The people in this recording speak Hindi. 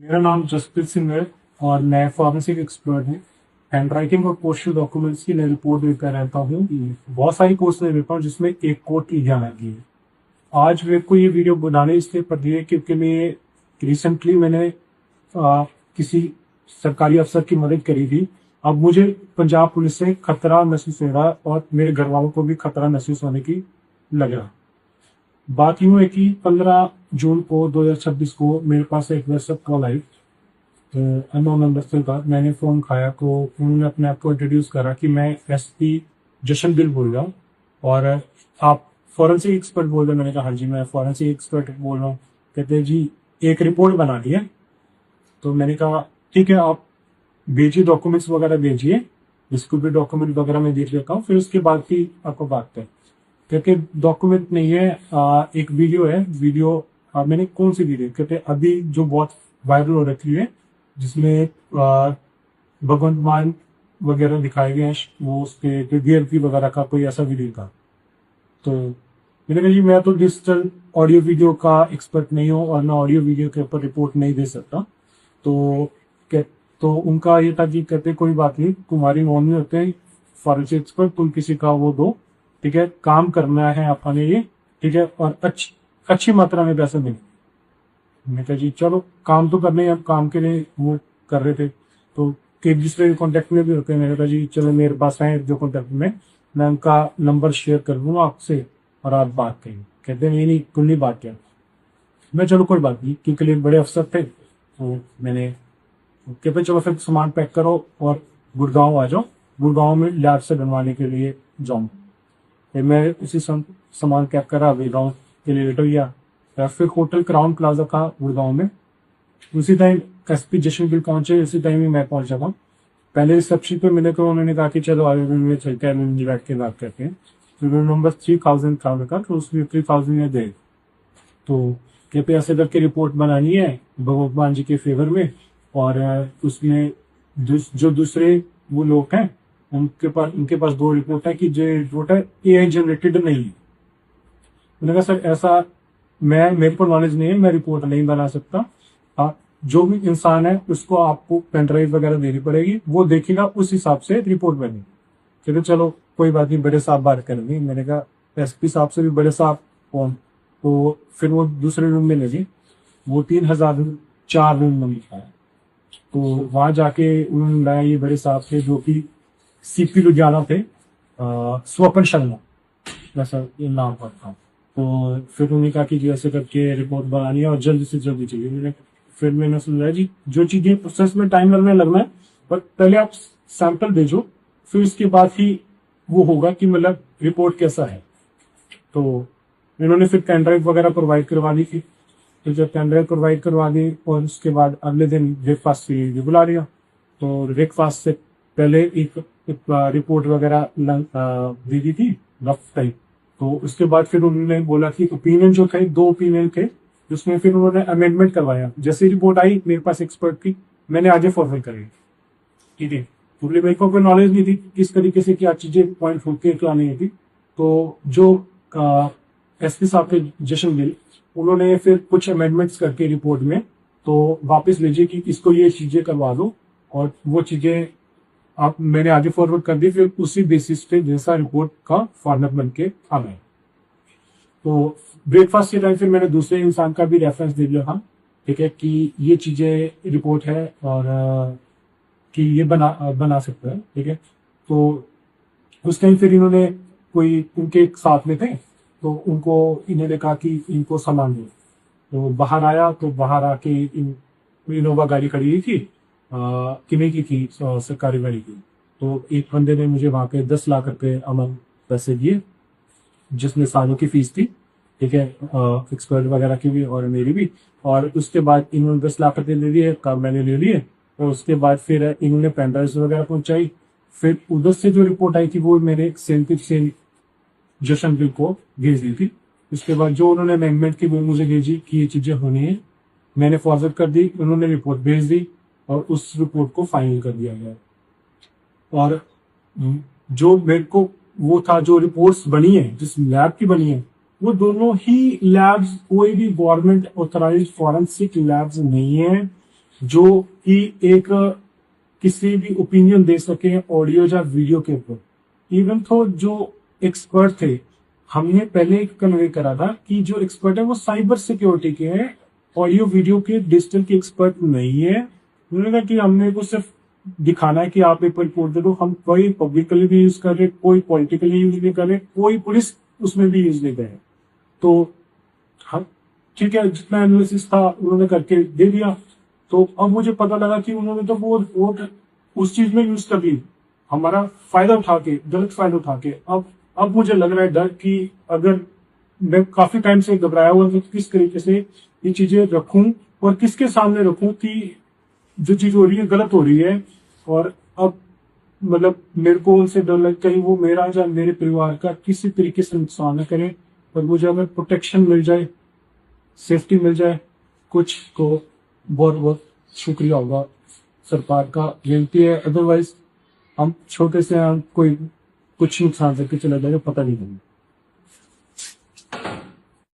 मेरा नाम जसप्रीत सिंह है और मैं फॉरेंसिक एक्सपर्ट हूँ। हैंड राइटिंग और पोस्टल डॉक्यूमेंट्स की मैं रिपोर्ट लेकर रहता हूँ। बहुत सारी कोर्स ले लेता हूँ जिसमें एक कोर्ट की एग्जाम आती है। आज मेरे को ये वीडियो बनाने इसलिए पड़ रही है क्योंकि मैं रिसेंटली मैंने किसी सरकारी अफसर की मदद करी थी। अब मुझे पंजाब पुलिस से खतरा महसूस हो रहा है और मेरे घर वालों को भी खतरा महसूस होने की लग रहा। बात यूं है कि 15 जून को 2026 को मेरे पास एक व्हाट्सएप कॉल आई। अननोन नंबर से था। मैंने फोन उठाया तो उन्होंने अपने आप को इंट्रोड्यूस करा कि मैं एसपी जशनबिल बोल रहा हूँ और आप फॉरेंसिक एक्सपर्ट बोल रहे हैं। मैंने कहा हाँ जी मैं फॉरेंसिक एक्सपर्ट बोल रहा हूँ। कहते हैं जी एक रिपोर्ट बना दी है। तो मैंने कहा ठीक है आप भेजिए डॉक्यूमेंट्स वगैरह भेजिए, इसको भी डॉक्यूमेंट वगैरह मैं देख लेता हूँ, फिर उसके बाद की आपको बात है। कहते डॉक्यूमेंट नहीं है, एक वीडियो है। वीडियो मैंने कौन सी वीडियो कहते अभी जो बहुत वायरल हो रखी है जिसमें भगवंत मान वगैरह दिखाए गए हैं, वो उसके डीएलपी वगैरह का कोई ऐसा वीडियो था। तो मैंने कहा जी मैं तो डिजिटल ऑडियो वीडियो का एक्सपर्ट नहीं हूँ और मैं ऑडियो वीडियो के ऊपर रिपोर्ट नहीं दे सकता। तो तो उनका ये था कि कहते कोई बात नहीं, तुम्हारी नॉन में होते हैं फॉरेंसिक एक्सपर्ट, तुम किसी का वो दो, ठीक है, काम करना है अपने लिए, ठीक है, और अच्छी मात्रा में पैसे देंगे। मैंने कहा जी चलो काम तो करने हैं, अब काम के लिए वो कर रहे थे। तो एक दूसरे कॉन्टेक्ट में भी होते हैं। मैंने कहा जी चलो मेरे पास आए जो कॉन्टेक्ट में, मैं उनका नंबर शेयर कर दूंगा आपसे और आप बात करेंगे। कहते हैं नहीं तुम नहीं बात किया। मैं चलो कोई बात नहीं, क्योंकि लिए बड़े अफसर थे। तो मैंने कहते चलो फिर सामान पैक करो और गुड़गांव आ जाओ, गुड़गांव में लैब से बनवाने के लिए जाऊँ। फिर मैं उसी सामान पैक करा, गुड़गांव के लिए लेट हो गया। फिर होटल क्राउन प्लाजा था गुड़गांव में, उसी टाइम एसपी जशनबिल पहुंचे, उसी टाइम ही मैं पहुंचा था। पहले रिसेप्शन पे मिले तो उन्होंने कहा कि चलो आगे में चलते हैं, मैं बैठ के बात करते हैं। तो नंबर 3000 था उनका, तो उसमें 3000 में दे। तो कहते ऐसे करके रिपोर्ट बनानी है भगवान जी के फेवर में, और उसमें जो दूसरे वो लोग हैं उनके पास दो रिपोर्ट है कि जो रिपोर्ट है एआई जनरेटेड नहीं है। मैंने कहा सर ऐसा मेरे को नॉलेज नहीं है, मैं रिपोर्ट नहीं बना सकता। जो भी इंसान है उसको आपको पेन ड्राइव वगैरह देनी पड़ेगी, वो देखेगा उस हिसाब से रिपोर्ट बनेगी। चलो चलो कोई बात नहीं, बड़े साहब बात करेंगे। मैंने कहा एसपी साहब से भी बड़े साहब कौन? तो फिर वो दूसरे रूम में लगे, वो 3004 रूम नंबर है। तो वहां जाके उन्होंने लाया, ये बड़े साहब थे जो कि सीपी लुधियाना थे, स्वपन शर्मा वैसा ये नाम पर था। तो फिर उन्होंने कहा कि जी ऐसे करके रिपोर्ट बनानी है और जल्दी से जल्दी चाहिए। फिर मैंने समझा जी जो चीजें प्रोसेस में टाइम लगना है, पर पहले आप सैंपल भेजो, फिर उसके बाद ही वो होगा कि मतलब रिपोर्ट कैसा है। तो इन्होंने फिर पेन ड्राइव वगैरह प्रोवाइड करवा दी थी। तो जब पेन ड्राइव प्रोवाइड करवा दी और उसके बाद अगले दिन ब्रेकफास्ट के लिए बुला लिया। तो ब्रेकफास्ट से पहले एक रिपोर्ट वगैरह दे दी थी रफ टाइप। तो उसके बाद फिर उन्होंने बोला कि ओपिनियन जो थे, दो ओपिनियन थे, उसमें फिर उन्होंने अमेंडमेंट करवाया। जैसे रिपोर्ट आई मेरे पास एक्सपर्ट की, मैंने आज फॉरवर्ड करी, ठीक है, क्योंकि मेरे को कोई नॉलेज नहीं थी किस तरीके से क्या चीजें पॉइंट होके क्या नहीं थी। तो जो एसपी साहब थे जशनबिल, उन्होंने फिर कुछ अमेंडमेंट्स करके रिपोर्ट में तो वापस भेजे कि इसको ये चीजें करवा दो, और वो चीजें आप मैंने आगे फॉरवर्ड कर दी। फिर उसी बेसिस पे जैसा रिपोर्ट का फॉर्मेट बन के आ गए। तो ब्रेकफास्ट के टाइम फिर मैंने दूसरे इंसान का भी रेफरेंस दे दिया था, ठीक है, कि ये चीजें रिपोर्ट है और कि ये बना सकते हैं, ठीक है। तो उस टाइम फिर इन्होंने कोई उनके साथ में थे, तो उनको इन्होंने कहा कि इनको सामान दो। तो बाहर आया, तो बाहर आके इनोवा गाड़ी खड़ी हुई थी, किले की थी, सरकारी गाड़ी की। तो एक बंदे ने मुझे वहां पे 10 लाख रुपए अमन पैसे दिए, जिसमें सालों की फीस थी, ठीक है, एक्सपर्ट वगैरह की भी और मेरी भी। और उसके बाद इन्होंने 10 लाख रुपए ले लिए, काम मैंने ले लिए। और उसके बाद फिर इन्होंने पेन ड्राइव वगैरह पहुंचाई। फिर उधर से जो रिपोर्ट आई थी वो मेरे सेंथिल जशनबिल को भेज दी थी। उसके बाद जो उन्होंने अमेंडमेंट की वो मुझे भेजी कि ये चीजें होनी है, मैंने फॉरवर्ड कर दी, उन्होंने रिपोर्ट भेज दी और उस रिपोर्ट को फाइनल कर दिया गया। और जो मेरे को वो था, जो रिपोर्ट्स बनी है जिस लैब की बनी है, वो दोनों ही लैब्स कोई भी गवर्नमेंट ऑथराइज्ड फॉरेंसिक लैब्स नहीं है। जो कि एक किसी भी ओपिनियन दे सके ऑडियो या वीडियो के ऊपर। इवन तो जो एक्सपर्ट थे, हमने पहले कन्वे करा था कि जो एक्सपर्ट है वो साइबर सिक्योरिटी के हैं, ऑडियो वीडियो के डिजिटल के एक्सपर्ट नहीं है। उन्होंने कहा कि हमने को सिर्फ दिखाना है कि आप पेपर रिपोर्ट दे दो, हम कोई पब्लिकली भी यूज कर रहे, कोई पॉलिटिकली यूज नहीं कर रहे, कोई पुलिस उसमें भी यूज नहीं कर रहे। तो हम ठीक है, जितना एनालिसिस था उन्होंने करके दे दिया। तो अब मुझे पता लगा कि उन्होंने तो वो उस चीज में यूज कर ली, हमारा फायदा उठा के, गलत फायदा उठा के। अब मुझे लग रहा है डर कि अगर मैं काफी टाइम से घबराया हुआ हूं, तो किस तरीके से ये चीजें रखूं और किसके सामने रखूं कि जो चीज हो रही है गलत हो रही है। और अब मतलब मेरे को उनसे डर लग, कहीं वो मेरा या मेरे परिवार का किसी तरीके से नुकसान न करें, और मुझे अगर प्रोटेक्शन मिल जाए, सेफ्टी मिल जाए कुछ, तो बहुत बहुत शुक्रिया होगा सरकार का, विनती है। अदरवाइज हम छोटे से हम कोई कुछ नुकसान करके चला जाएगा, पता नहीं लगेगा।